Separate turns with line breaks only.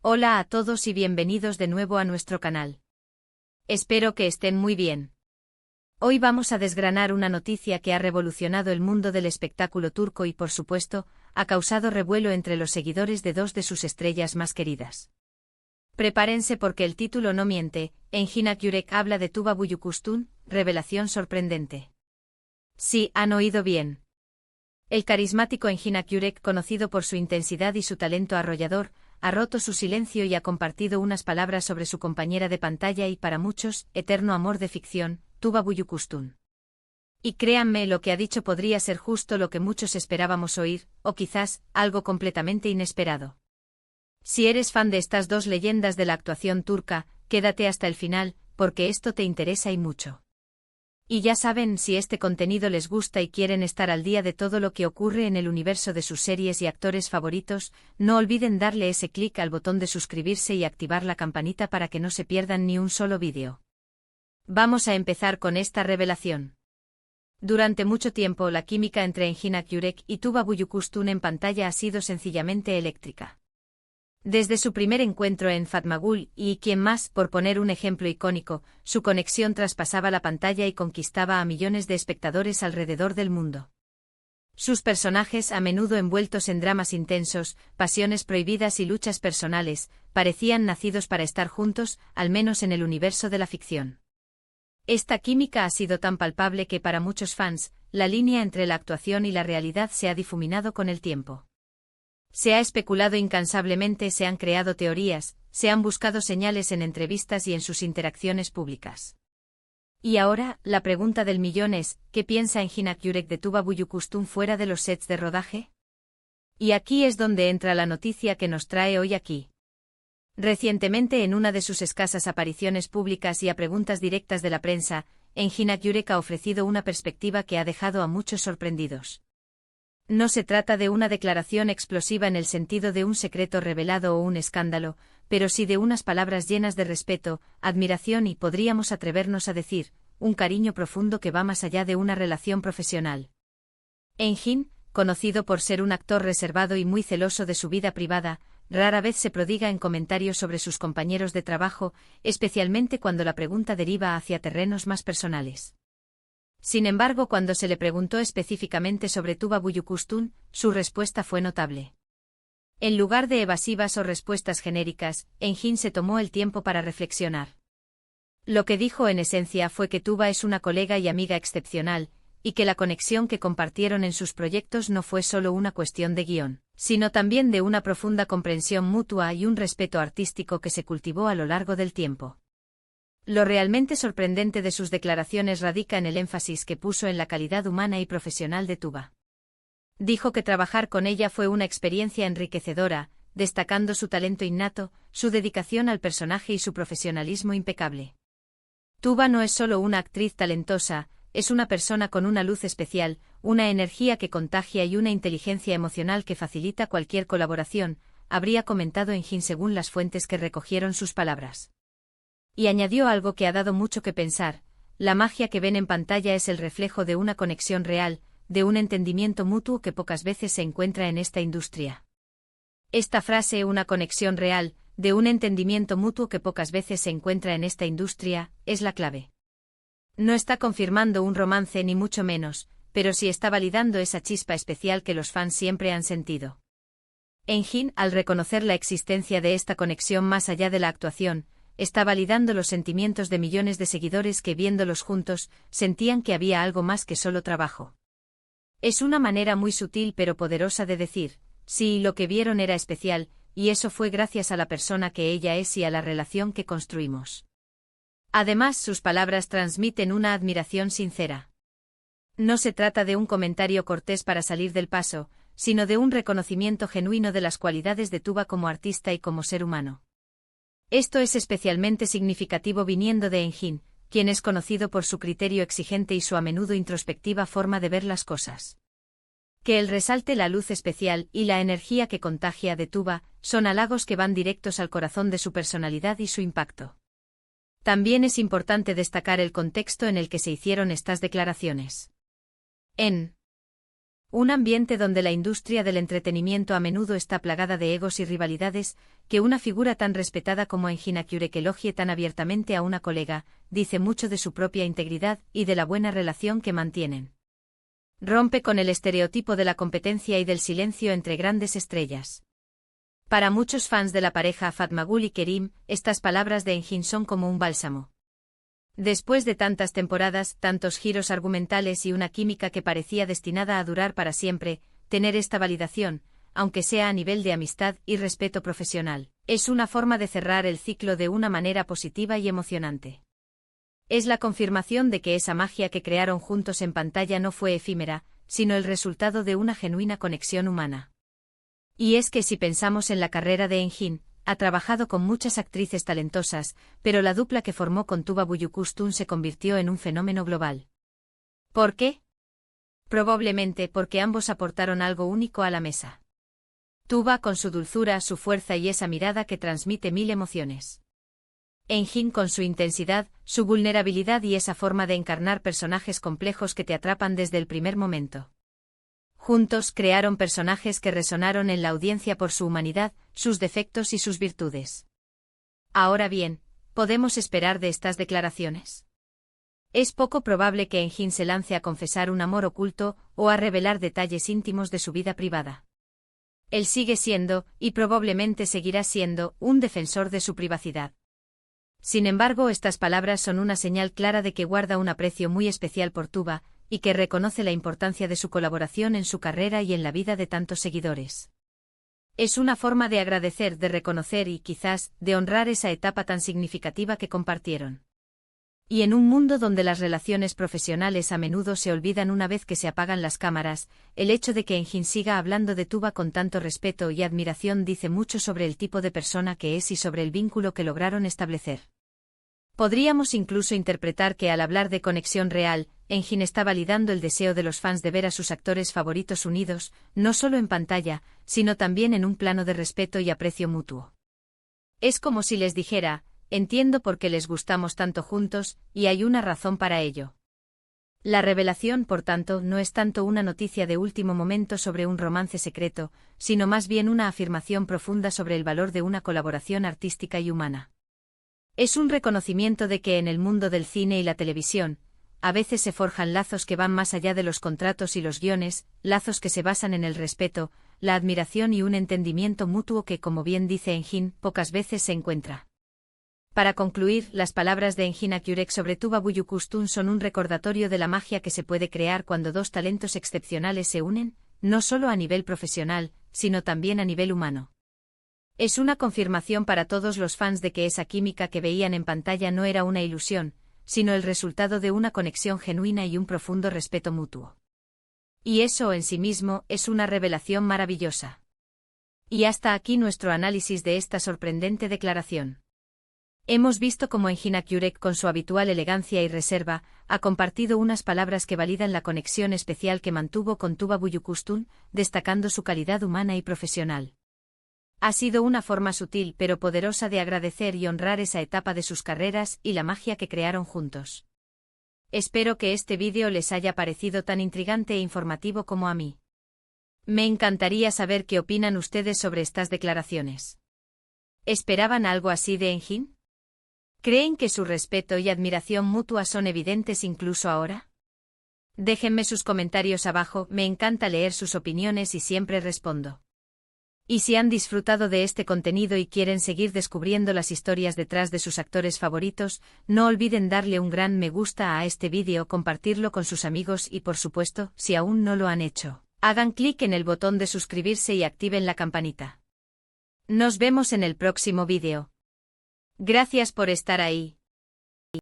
Hola a todos y bienvenidos de nuevo a nuestro canal. Espero que estén muy bien. Hoy vamos a desgranar una noticia que ha revolucionado el mundo del espectáculo turco y, por supuesto, ha causado revuelo entre los seguidores de dos de sus estrellas más queridas. Prepárense porque el título no miente. Engin Akyürek habla de Tuba Büyüküstün, revelación sorprendente. Sí, han oído bien. El carismático Engin Akyürek, conocido por su intensidad y su talento arrollador, ha roto su silencio y ha compartido unas palabras sobre su compañera de pantalla y, para muchos, eterno amor de ficción, Tuba Büyüküstün. Y créanme, lo que ha dicho podría ser justo lo que muchos esperábamos oír, o quizás, algo completamente inesperado. Si eres fan de estas dos leyendas de la actuación turca, quédate hasta el final, porque esto te interesa y mucho. Y ya saben, si este contenido les gusta y quieren estar al día de todo lo que ocurre en el universo de sus series y actores favoritos, no olviden darle ese clic al botón de suscribirse y activar la campanita para que no se pierdan ni un solo vídeo. Vamos a empezar con esta revelación. Durante mucho tiempo la química entre Engin Akyürek y Tuba Büyüküstün en pantalla ha sido sencillamente eléctrica. Desde su primer encuentro en Fatmagül y ¿Quién más?, por poner un ejemplo icónico, su conexión traspasaba la pantalla y conquistaba a millones de espectadores alrededor del mundo. Sus personajes, a menudo envueltos en dramas intensos, pasiones prohibidas y luchas personales, parecían nacidos para estar juntos, al menos en el universo de la ficción. Esta química ha sido tan palpable que para muchos fans, la línea entre la actuación y la realidad se ha difuminado con el tiempo. Se ha especulado incansablemente, se han creado teorías, se han buscado señales en entrevistas y en sus interacciones públicas. Y ahora, la pregunta del millón es, ¿qué piensa Engin Akyürek de Tuba Büyüküstün fuera de los sets de rodaje? Y aquí es donde entra la noticia que nos trae hoy aquí. Recientemente, en una de sus escasas apariciones públicas y a preguntas directas de la prensa, Engin Akyürek ha ofrecido una perspectiva que ha dejado a muchos sorprendidos. No se trata de una declaración explosiva en el sentido de un secreto revelado o un escándalo, pero sí de unas palabras llenas de respeto, admiración y, podríamos atrevernos a decir, un cariño profundo que va más allá de una relación profesional. Engin, conocido por ser un actor reservado y muy celoso de su vida privada, rara vez se prodiga en comentarios sobre sus compañeros de trabajo, especialmente cuando la pregunta deriva hacia terrenos más personales. Sin embargo, cuando se le preguntó específicamente sobre Tuba Büyüküstün, su respuesta fue notable. En lugar de evasivas o respuestas genéricas, Engin se tomó el tiempo para reflexionar. Lo que dijo en esencia fue que Tuba es una colega y amiga excepcional, y que la conexión que compartieron en sus proyectos no fue solo una cuestión de guión, sino también de una profunda comprensión mutua y un respeto artístico que se cultivó a lo largo del tiempo. Lo realmente sorprendente de sus declaraciones radica en el énfasis que puso en la calidad humana y profesional de Tuba. Dijo que trabajar con ella fue una experiencia enriquecedora, destacando su talento innato, su dedicación al personaje y su profesionalismo impecable. Tuba no es solo una actriz talentosa, es una persona con una luz especial, una energía que contagia y una inteligencia emocional que facilita cualquier colaboración, habría comentado Engin según las fuentes que recogieron sus palabras. Y añadió algo que ha dado mucho que pensar: la magia que ven en pantalla es el reflejo de una conexión real, de un entendimiento mutuo que pocas veces se encuentra en esta industria. Esta frase, una conexión real, de un entendimiento mutuo que pocas veces se encuentra en esta industria, es la clave. No está confirmando un romance ni mucho menos, pero sí está validando esa chispa especial que los fans siempre han sentido. Engin, al reconocer la existencia de esta conexión más allá de la actuación, está validando los sentimientos de millones de seguidores que, viéndolos juntos, sentían que había algo más que solo trabajo. Es una manera muy sutil pero poderosa de decir, sí, lo que vieron era especial, y eso fue gracias a la persona que ella es y a la relación que construimos. Además, sus palabras transmiten una admiración sincera. No se trata de un comentario cortés para salir del paso, sino de un reconocimiento genuino de las cualidades de Tuba como artista y como ser humano. Esto es especialmente significativo viniendo de Engin, quien es conocido por su criterio exigente y su a menudo introspectiva forma de ver las cosas. Que él resalte la luz especial y la energía que contagia de Tuba son halagos que van directos al corazón de su personalidad y su impacto. También es importante destacar el contexto en el que se hicieron estas declaraciones. En Un ambiente donde la industria del entretenimiento a menudo está plagada de egos y rivalidades, que una figura tan respetada como Engin Akyurek elogie tan abiertamente a una colega, dice mucho de su propia integridad y de la buena relación que mantienen. Rompe con el estereotipo de la competencia y del silencio entre grandes estrellas. Para muchos fans de la pareja Fatmagul y Kerim, estas palabras de Engin son como un bálsamo. Después de tantas temporadas, tantos giros argumentales y una química que parecía destinada a durar para siempre, tener esta validación, aunque sea a nivel de amistad y respeto profesional, es una forma de cerrar el ciclo de una manera positiva y emocionante. Es la confirmación de que esa magia que crearon juntos en pantalla no fue efímera, sino el resultado de una genuina conexión humana. Y es que si pensamos en la carrera de Engin, ha trabajado con muchas actrices talentosas, pero la dupla que formó con Tuba Büyüküstün se convirtió en un fenómeno global. ¿Por qué? Probablemente porque ambos aportaron algo único a la mesa. Tuba con su dulzura, su fuerza y esa mirada que transmite mil emociones. Engin con su intensidad, su vulnerabilidad y esa forma de encarnar personajes complejos que te atrapan desde el primer momento. Juntos crearon personajes que resonaron en la audiencia por su humanidad, sus defectos y sus virtudes. Ahora bien, ¿podemos esperar de estas declaraciones? Es poco probable que Engin se lance a confesar un amor oculto o a revelar detalles íntimos de su vida privada. Él sigue siendo, y probablemente seguirá siendo, un defensor de su privacidad. Sin embargo, estas palabras son una señal clara de que guarda un aprecio muy especial por Tuba, y que reconoce la importancia de su colaboración en su carrera y en la vida de tantos seguidores. Es una forma de agradecer, de reconocer y, quizás, de honrar esa etapa tan significativa que compartieron. Y en un mundo donde las relaciones profesionales a menudo se olvidan una vez que se apagan las cámaras, el hecho de que Engin siga hablando de Tuba con tanto respeto y admiración dice mucho sobre el tipo de persona que es y sobre el vínculo que lograron establecer. Podríamos incluso interpretar que al hablar de conexión real, Engin está validando el deseo de los fans de ver a sus actores favoritos unidos, no solo en pantalla, sino también en un plano de respeto y aprecio mutuo. Es como si les dijera: entiendo por qué les gustamos tanto juntos, y hay una razón para ello. La revelación, por tanto, no es tanto una noticia de último momento sobre un romance secreto, sino más bien una afirmación profunda sobre el valor de una colaboración artística y humana. Es un reconocimiento de que en el mundo del cine y la televisión, a veces se forjan lazos que van más allá de los contratos y los guiones, lazos que se basan en el respeto, la admiración y un entendimiento mutuo que, como bien dice Engin, pocas veces se encuentra. Para concluir, las palabras de Engin Akyurek sobre Tuba Büyüküstün son un recordatorio de la magia que se puede crear cuando dos talentos excepcionales se unen, no solo a nivel profesional, sino también a nivel humano. Es una confirmación para todos los fans de que esa química que veían en pantalla no era una ilusión, sino el resultado de una conexión genuina y un profundo respeto mutuo. Y eso en sí mismo es una revelación maravillosa. Y hasta aquí nuestro análisis de esta sorprendente declaración. Hemos visto cómo Engin Akyurek, con su habitual elegancia y reserva, ha compartido unas palabras que validan la conexión especial que mantuvo con Tuba Büyüküstün, destacando su calidad humana y profesional. Ha sido una forma sutil pero poderosa de agradecer y honrar esa etapa de sus carreras y la magia que crearon juntos. Espero que este vídeo les haya parecido tan intrigante e informativo como a mí. Me encantaría saber qué opinan ustedes sobre estas declaraciones. ¿Esperaban algo así de Engin? ¿Creen que su respeto y admiración mutua son evidentes incluso ahora? Déjenme sus comentarios abajo, me encanta leer sus opiniones y siempre respondo. Y si han disfrutado de este contenido y quieren seguir descubriendo las historias detrás de sus actores favoritos, no olviden darle un gran me gusta a este vídeo, compartirlo con sus amigos y, por supuesto, si aún no lo han hecho, hagan clic en el botón de suscribirse y activen la campanita. Nos vemos en el próximo vídeo. Gracias por estar ahí.